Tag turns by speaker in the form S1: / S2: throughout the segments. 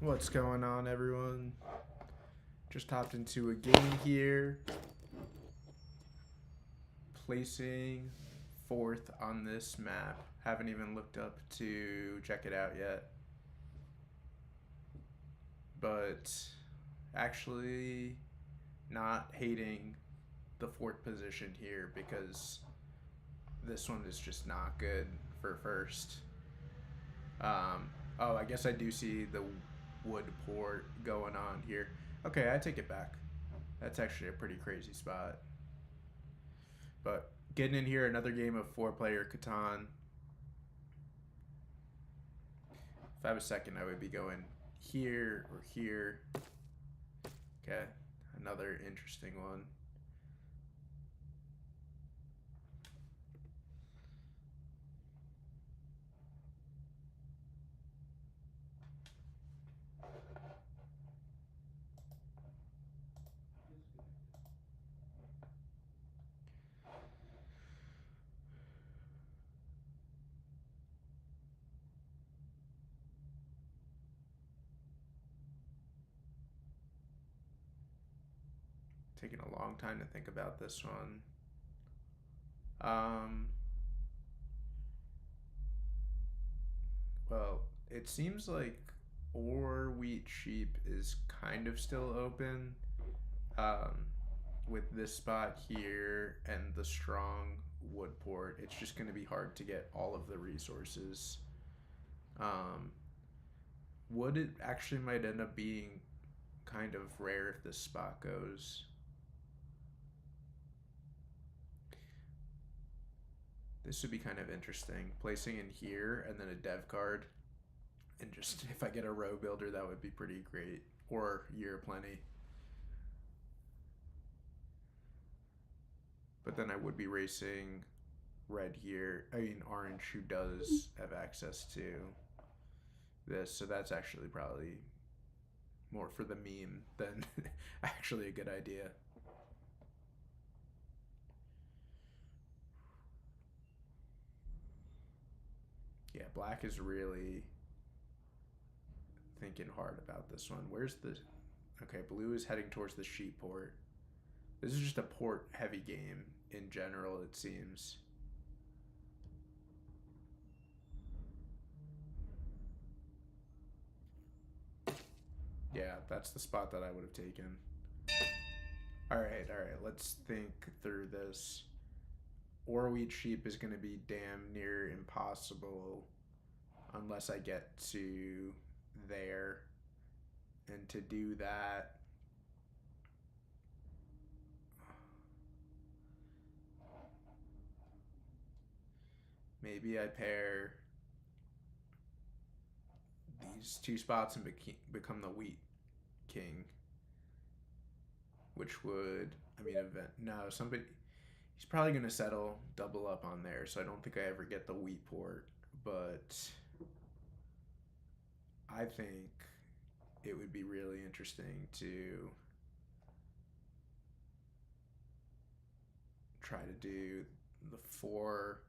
S1: What's going on, everyone? Just hopped into a game here, placing fourth on this map. Haven't even looked up to check it out yet, but actually not hating the fourth position here because this one is just not good for first. Oh, I guess I do see the wood port going on here. Okay, I take it back. That's actually a pretty crazy spot. But getting in here, another game of four-player Catan. If I was second, I would be going here or here. Okay, another interesting one. Taking a long time to think about this one. Um, well, it seems like or wheat sheep is kind of still open. Um, with this spot here and the strong wood port, it's just going to be hard to get all of the resources. Um, wood it actually might end up being kind of rare if this spot goes. This would be kind of interesting. Placing in here and then a dev card. And just if I get a row builder, that would be pretty great. Or year plenty. But then I would be racing red here. I mean orange, who does have access to this. So that's actually probably more for the meme than actually a good idea. Yeah, black is really thinking hard about this one. Where's the... Okay, blue is heading towards the sheep port. This is just a port heavy game in general, it seems. Yeah, that's the spot that I would have taken. Alright, let's think through this. Or wheat sheep is going to be damn near impossible unless I get to there. And to do that, maybe I pair these two spots and become the wheat king, which would, I mean, event. No, somebody, he's probably going to settle double up on there, so I don't think I ever get the wheat port, but I think it would be really interesting to try to do the four.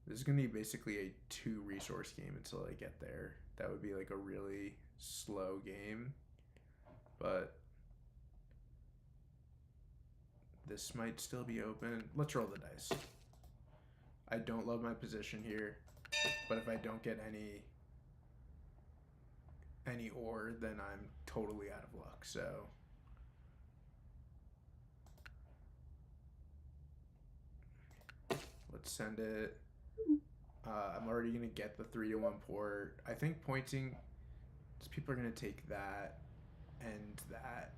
S1: This is going to be basically a two resource game until I get there. That would be like a really slow game, but this might still be open. Let's roll the dice. I don't love my position here, but if I don't get any ore, then I'm totally out of luck. So let's send it. I'm already gonna get the 3-1 port. I think pointing, people are gonna take that and that,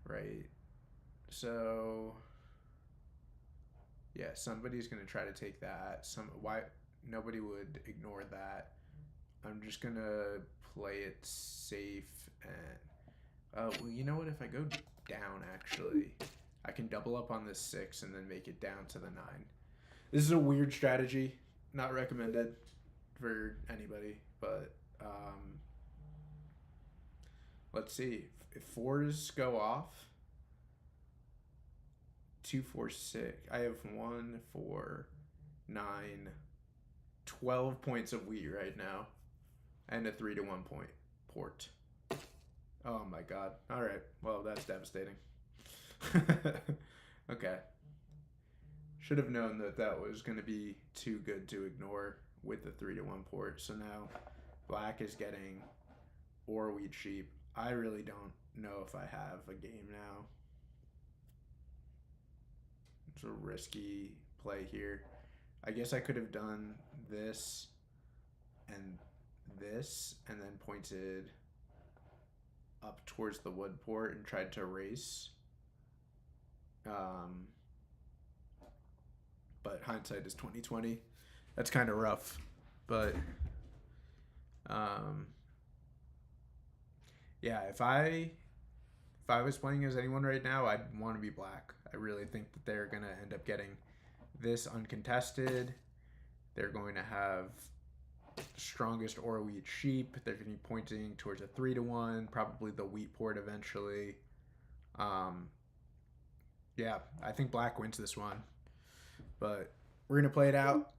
S1: right? So yeah, somebody's gonna try to take that. Why nobody would ignore that. I'm just gonna play it safe and well, you know what? If I go down, actually, I can double up on this 6 and then make it down to the 9. This is a weird strategy, not recommended for anybody, but let's see. If 4s go off, 2, 4, 6. I have 1, 4, 9, 12 points of wheat right now, and a 3-to-1 point port. Oh my god. All right. Well, that's devastating. Okay. Should have known that that was going to be too good to ignore with the 3-to-1 port. So now black is getting or wheat sheep. I really don't know if I have a game now. It's a risky play here. I guess I could have done this and this and then pointed up towards the wood port and tried to race. But hindsight is 2020. That's kind of rough. But yeah, if I was playing as anyone right now, I'd want to be black. I really think that they're gonna end up getting this uncontested. They're going to have strongest or wheat sheep. They're going to be pointing towards a 3-to-1, probably the wheat port eventually. Yeah, I think black wins this one. But we're going to play it out.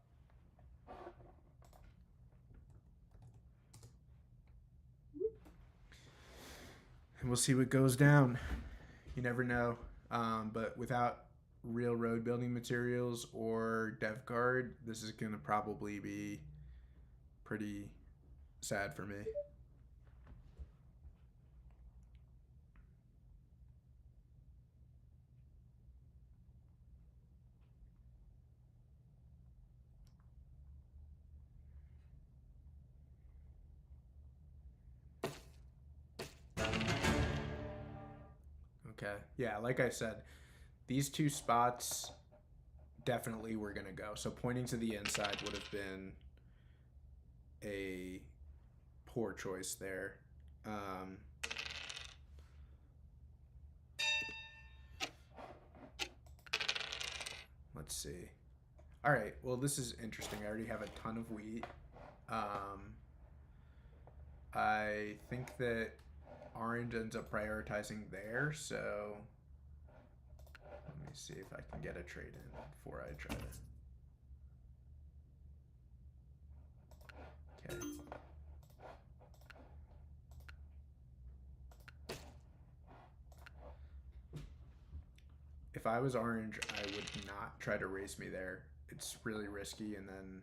S1: And we'll see what goes down. You never know. But without real road building materials or dev card, this is going to probably be pretty sad for me. Okay. Yeah, like I said, these two spots definitely were going to go. So pointing to the inside would have been a poor choice there. Let's see. All right. Well, this is interesting. I already have a ton of wheat. I think that orange ends up prioritizing there, so let me see if I can get a trade in before I try to. Okay. If I was orange, I would not try to race me there. It's really risky, and then,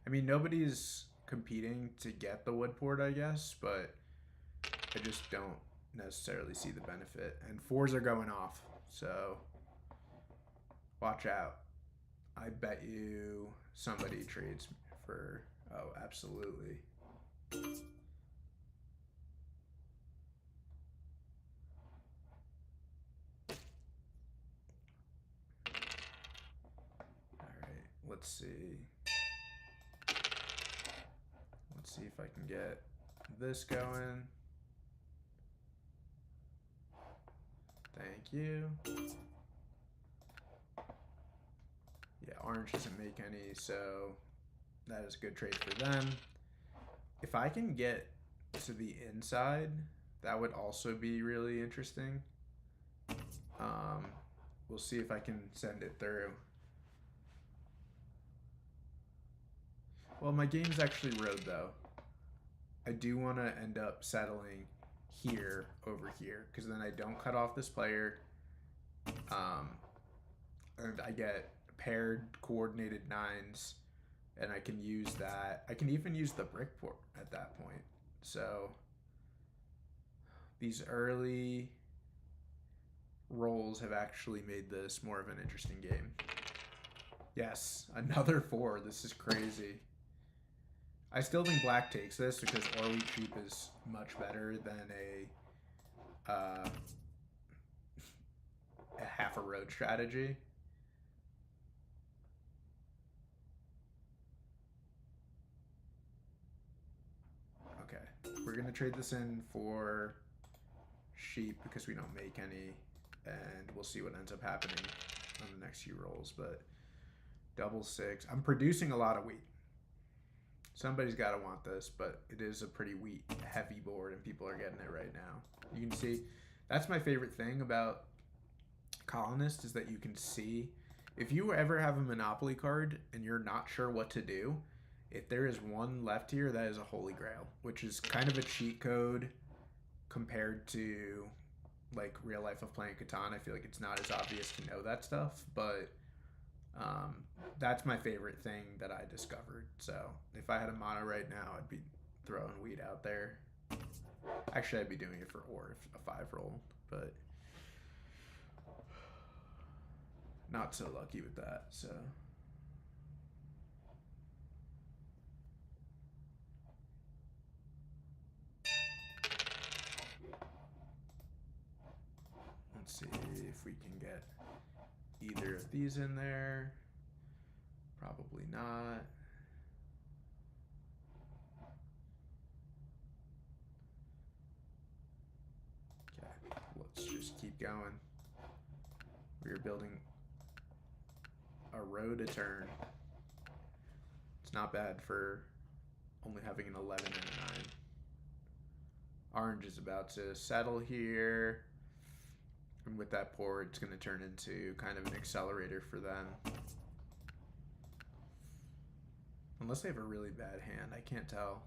S1: I mean, nobody's competing to get the wood port, I guess, but I just don't necessarily see the benefit. And 4s are going off, so watch out. I bet you somebody trades for, oh, absolutely. Let's see. Let's see if I can get this going. Thank you. Yeah, orange doesn't make any, so that is a good trade for them. If I can get to the inside, that would also be really interesting. We'll see if I can send it through. Well, my game's actually road, though. I do want to end up settling here over here, because then I don't cut off this player. And I get paired coordinated 9s, and I can use that. I can even use the brick port at that point. So these early rolls have actually made this more of an interesting game. Yes, another 4. This is crazy. I still think black takes this because or wheat sheep is much better than a half a road strategy. Okay, we're gonna trade this in for sheep because we don't make any, and we'll see what ends up happening on the next few rolls. But double 6. I'm producing a lot of wheat. Somebody's got to want this, but it is a pretty wheat heavy board, and people are getting it right now. You can see, that's my favorite thing about Colonist is that you can see, if you ever have a Monopoly card and you're not sure what to do, If there is one left here, that is a holy grail, which is kind of a cheat code compared to like real life of playing Catan. I feel like it's not as obvious to know that stuff, but that's my favorite thing that I discovered. So if I had a mono right now, I'd be throwing weed out there. Actually, I'd be doing it for ore, if a 5-roll, but not so lucky with that. So let's see if we can get either of these in there. Probably not. Okay, let's just keep going. We're building a row to turn. It's not bad for only having an 11 and a 9. Orange is about to settle here. And with that port, it's going to turn into kind of an accelerator for them. Unless they have a really bad hand, I can't tell.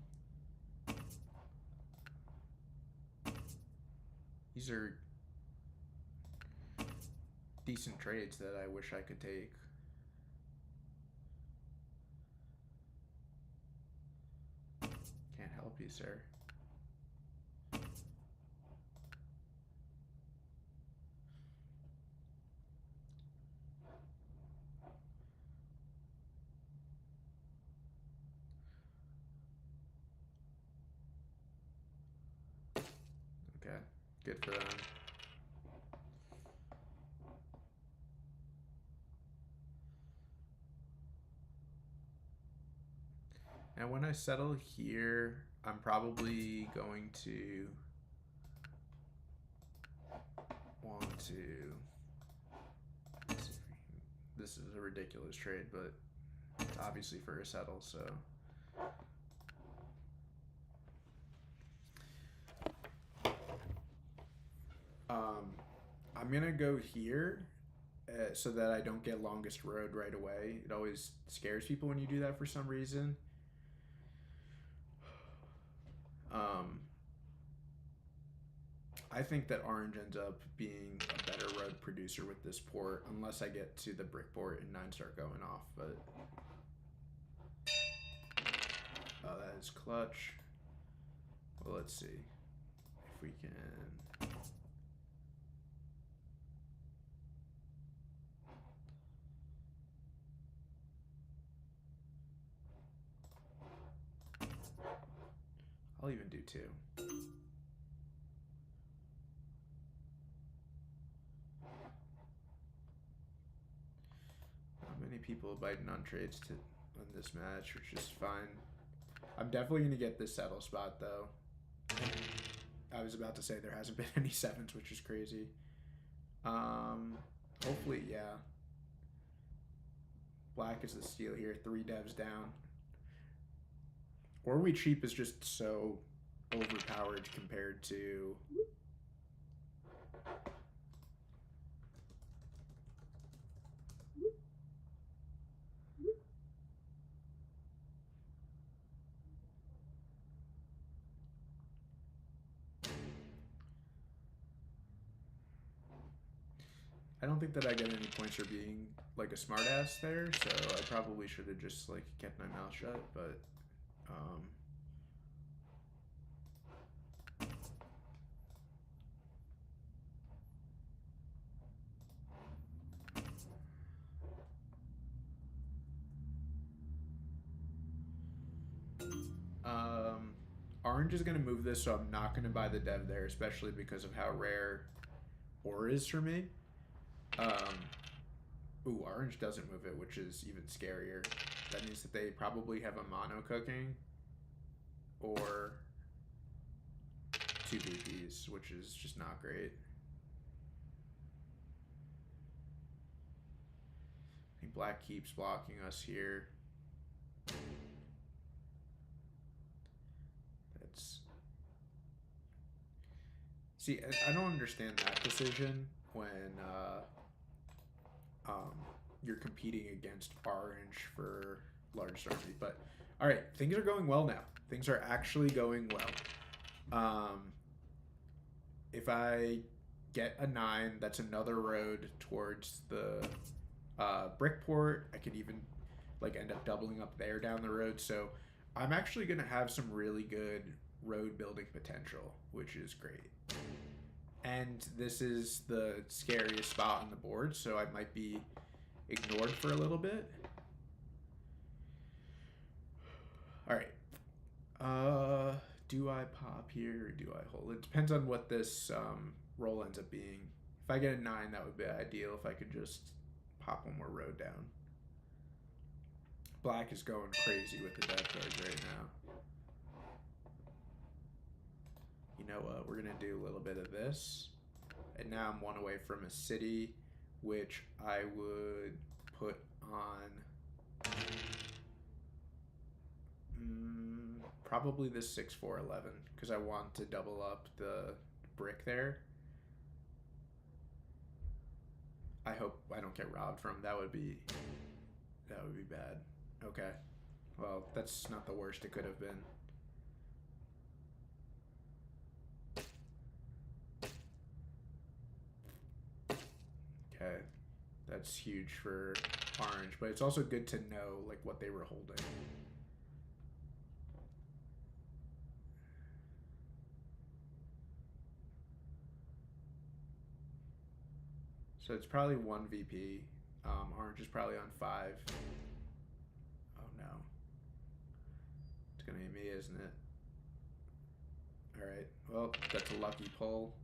S1: These are decent trades that I wish I could take. Can't help you, sir. Okay, good for them. And when I settle here, I'm probably going to want to... This is a ridiculous trade, but it's obviously for a settle, so... I'm gonna go here so that I don't get longest road right away. It always scares people when you do that for some reason. I think that orange ends up being a better road producer with this port, unless I get to the brick port and 9 start going off, but... Oh, that is clutch. Well, let's see if we can... I'll even do 2. Not many people biting on trades to win this match, which is fine. I'm definitely going to get this settle spot, though. I was about to say there hasn't been any 7s, which is crazy. Hopefully, yeah. Black is the steal here. 3 devs down. Or we cheap is just so overpowered compared to... I don't think that I get any points for being like a smartass there, so I probably should have just like kept my mouth shut, but orange is going to move this, so I'm not going to buy the dev there, especially because of how rare ore is for me. Ooh, orange doesn't move it, which is even scarier. That means that they probably have a mono cooking or 2 VPs, which is just not great. I think black keeps blocking us here. That's... See, I don't understand that decision when you're competing against orange for large army, but All right, things are going well now. Things are actually going well. If I get a 9, that's another road towards the Brickport. I could even like end up doubling up there down the road. So I'm actually gonna have some really good road building potential, which is great. And this is the scariest spot on the board, so I might be ignored for a little bit. All right. Do I pop here or do I hold? It depends on what this roll ends up being. If I get a 9, that would be ideal. If I could just pop one more road down. Black is going crazy with the death cards right now. You know what? We're going to do a little bit of this. And now I'm one away from a city, which I would put on probably this 6-4-11 because I want to double up the brick there. I hope I don't get robbed from. That would be bad. Okay. Well, that's not the worst it could have been. Okay. That's huge for orange, but it's also good to know like what they were holding. So it's probably 1 VP. Orange is probably on 5. Oh no. It's gonna be me, isn't it? Alright, well, that's a lucky pull.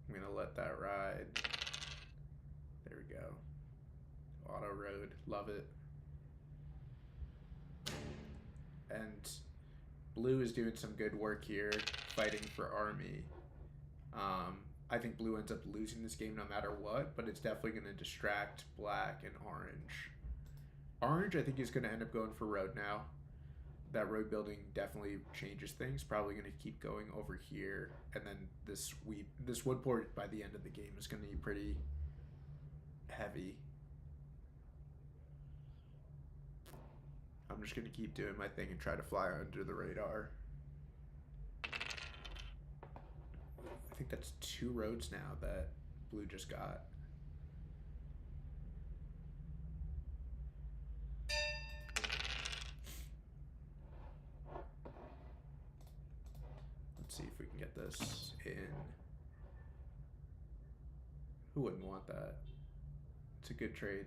S1: I'm gonna let that ride. There we go. Auto road, love it. And blue is doing some good work here, fighting for army. I think blue ends up losing this game no matter what, but it's definitely going to distract black and orange. Orange, I think, is going to end up going for road now. That road building definitely changes things. Probably going to keep going over here, and then this wood port by the end of the game is going to be pretty heavy. I'm just going to keep doing my thing and try to fly under the radar. I think that's 2 roads now that blue just got. Let's see if we can get this in. Who wouldn't want that? It's a good trade.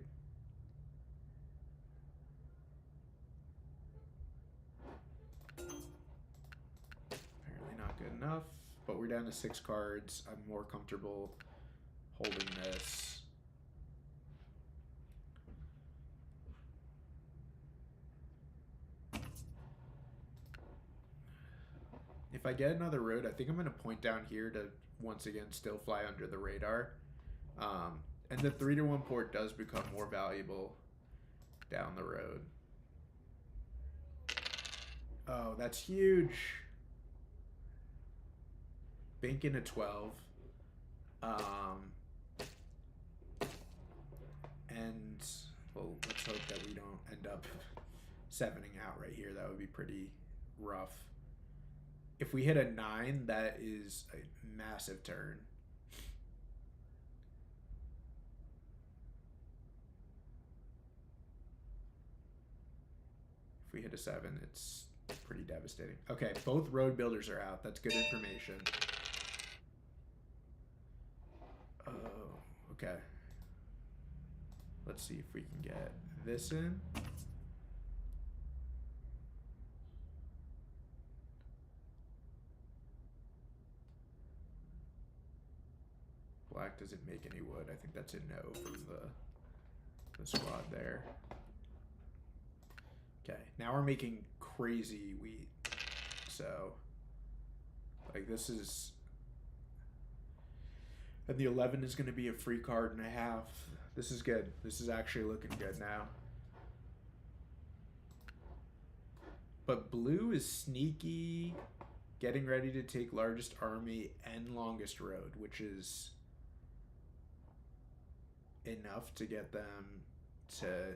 S1: Apparently not good enough. But we're down to 6 cards. I'm more comfortable holding this. If I get another road, I think I'm going to point down here to once again still fly under the radar. And the 3-1 port does become more valuable down the road. Oh, that's huge. Banking a 12. And, well, let's hope that we don't end up 7ing out right here. That would be pretty rough. If we hit a 9, that is a massive turn. If we hit a 7, it's pretty devastating. Okay, both road builders are out. That's good information. Oh, okay. Let's see if we can get this in. Black doesn't make any wood. I think that's a no from the squad there. Okay, now we're making crazy wheat. So, like this is... And the 11 is going to be a free card and a half. This is good. This is actually looking good now. But blue is sneaky Getting ready to take largest army and longest road, which is enough to get them to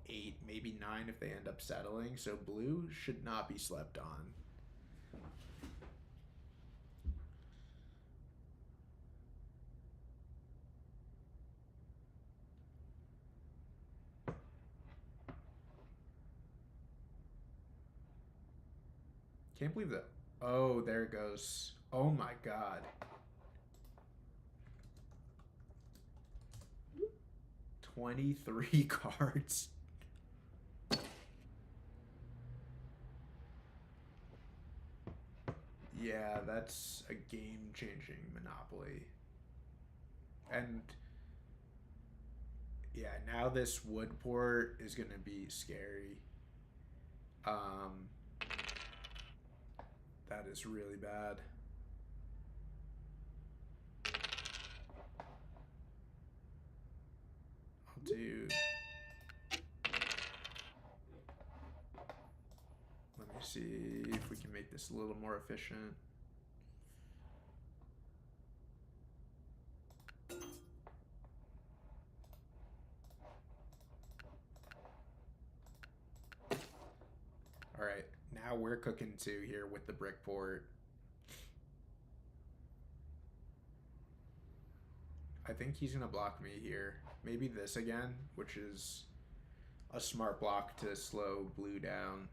S1: 8, maybe 9 if they end up settling. So blue should not be slept on. Can't believe that. Oh, there it goes. Oh my god. 23 cards. Yeah, that's a game-changing Monopoly. And yeah, now this wood port is gonna be scary. That is really bad. I'll do. Let me see if we can make this a little more efficient. All right, now we're cooking too here with the brick port. I think he's gonna block me here. Maybe this again, which is a smart block to slow blue down.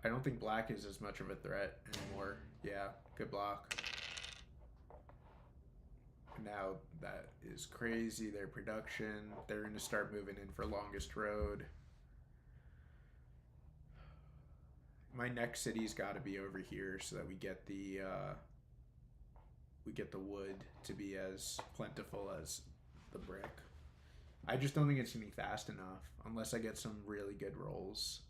S1: I don't think black is as much of a threat anymore. Yeah, good block. Now that is crazy. Their production. They're gonna start moving in for longest road. My next city's got to be over here so that we get the wood to be as plentiful as the brick. I just don't think it's gonna be fast enough unless I get some really good rolls.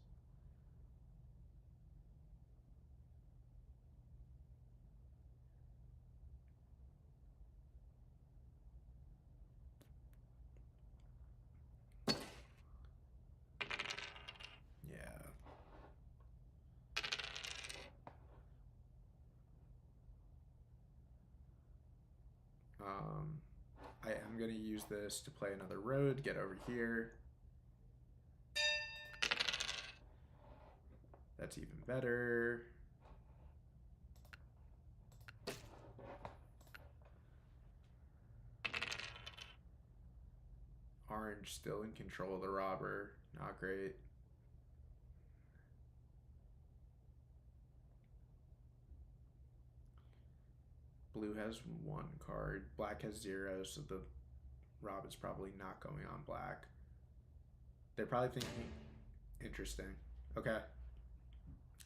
S1: I am going to use this to play another road, get over here. That's even better. Orange still in control of the robber. Not great. Blue has 1 card. Black has 0, so the rob is probably not going on black. They're probably thinking, interesting. Okay.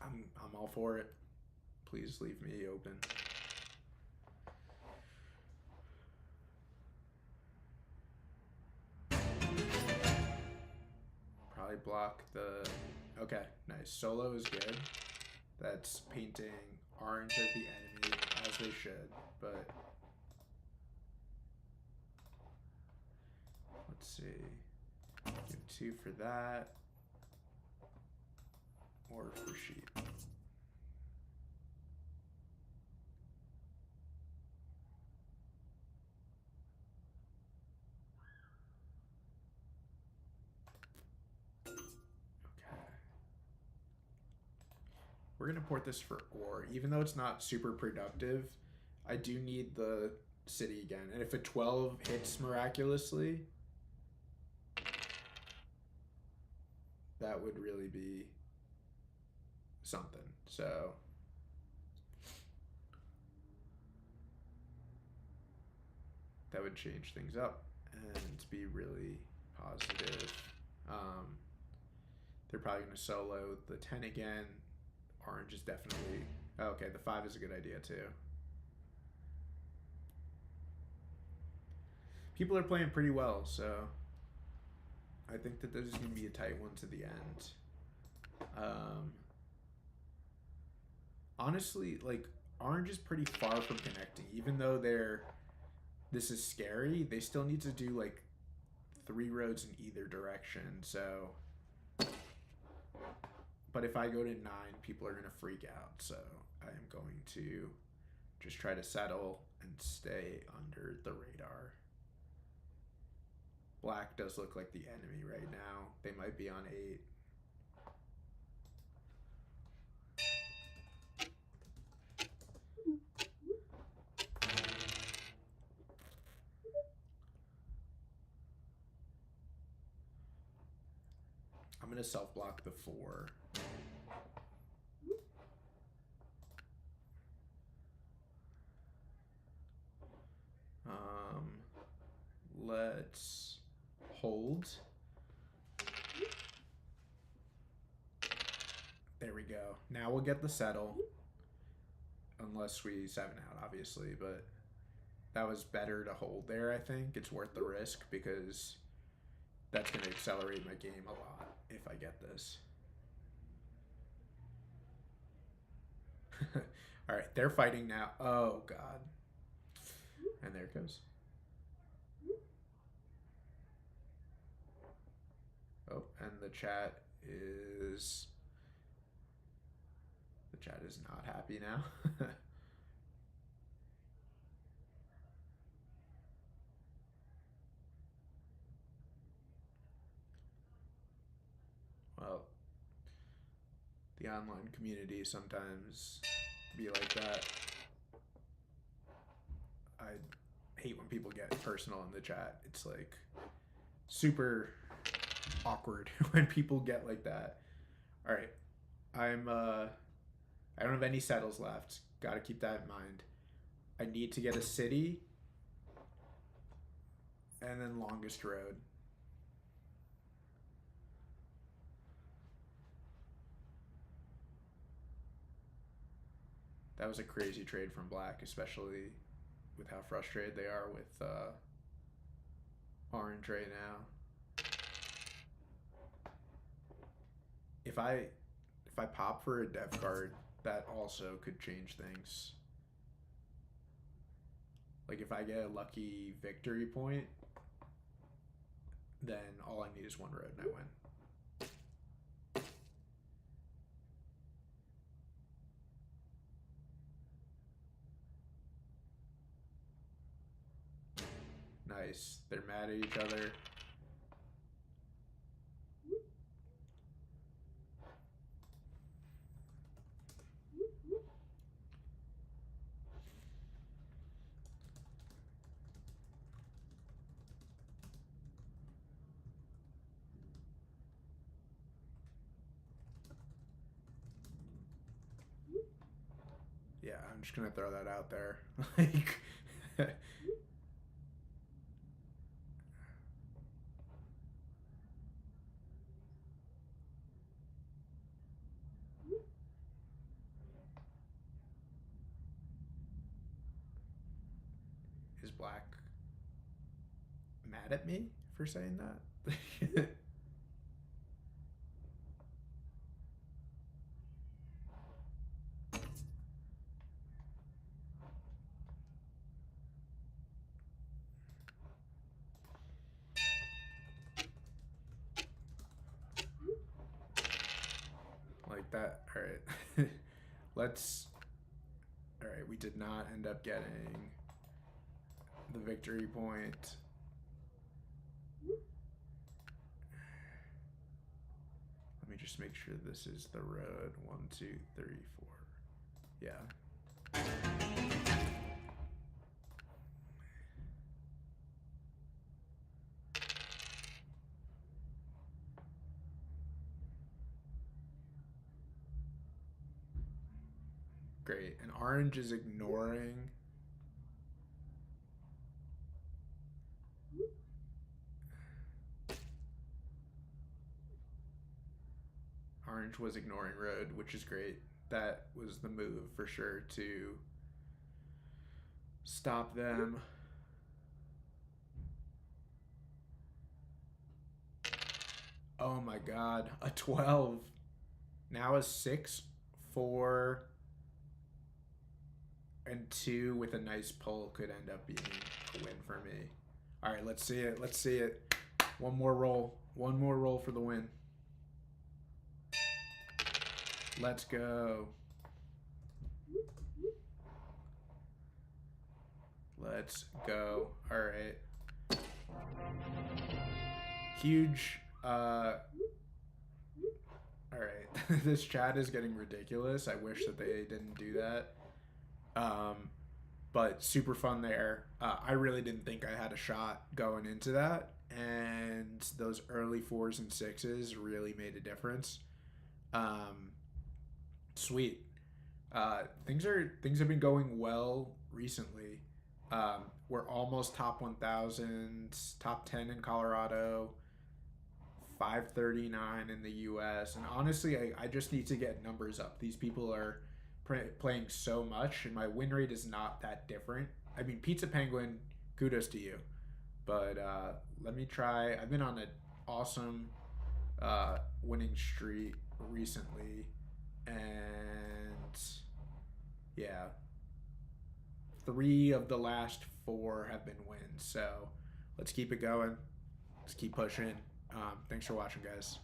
S1: I'm all for it. Please leave me open. Probably block the... Okay, nice. Solo is good. That's painting orange as the enemy, as they should, but... Let's see. Give 2 for that. Or for sheep. We're going to port this for ore. Even though it's not super productive, I do need the city again. And if a 12 hits miraculously, that would really be something. So that would change things up and be really positive. They're probably going to solo the 10 again. Orange is definitely... Okay, the 5 is a good idea too. People are playing pretty well, so I think that this is going to be a tight one to the end. Honestly, like, orange is pretty far from connecting. Even though this is scary, they still need to do like 3 roads in either direction, so But if I go to 9, people are going to freak out. So I am going to just try to settle and stay under the radar. Black does look like the enemy right now. They might be on 8. I'm going to self-block the 4. Let's hold. There we go. Now we'll get the settle. Unless we 7 out, obviously, but that was better to hold there, I think. It's worth the risk because that's going to accelerate my game a lot if I get this. All right, they're fighting now. Oh, God. And there it goes. Oh, and the chat is not happy now. Well, the online community sometimes be like that. I hate when people get personal in the chat. It's like super awkward when people get like that. All right, I don't have any settles left. Got to keep that in mind. I need to get a city and then longest road. That was a crazy trade from Black, especially with how frustrated they are with orange right now. If I pop for a dev card, that also could change things. Like if I get a lucky victory point, then all I need is 1 road and I win. Nice. They're mad at each other. Yeah, I'm just gonna throw that out there. Like is Black mad at me for saying that? Like that. All right. Let's. All right, we did not end up getting the victory point. Let me just make sure this is the road. 1, 2, 3, 4. Yeah. Great. And orange is ignoring. Orange was ignoring road, which is great. That was the move for sure to stop them. Oh my God, a 12. Now a 6, 4, and 2 with a nice pull could end up being a win for me. All right, let's see it. Let's see it. One more roll. One more roll for the win. Let's go. Let's go. All right. Huge. All right. This chat is getting ridiculous. I wish that they didn't do that. But super fun there. I really didn't think I had a shot going into that, and those early 4s and 6s really made a difference. Sweet. Things have been going well recently. We're almost top 1,000, top 10 in Colorado, 539 in the U.S. And honestly, I just need to get numbers up. These people are playing so much, and my win rate is not that different. I mean, Pizza Penguin, kudos to you. But let me try. I've been on an awesome winning streak recently, and yeah, 3 of the last 4 have been wins. So let's keep it going. Let's keep pushing. Thanks for watching, guys.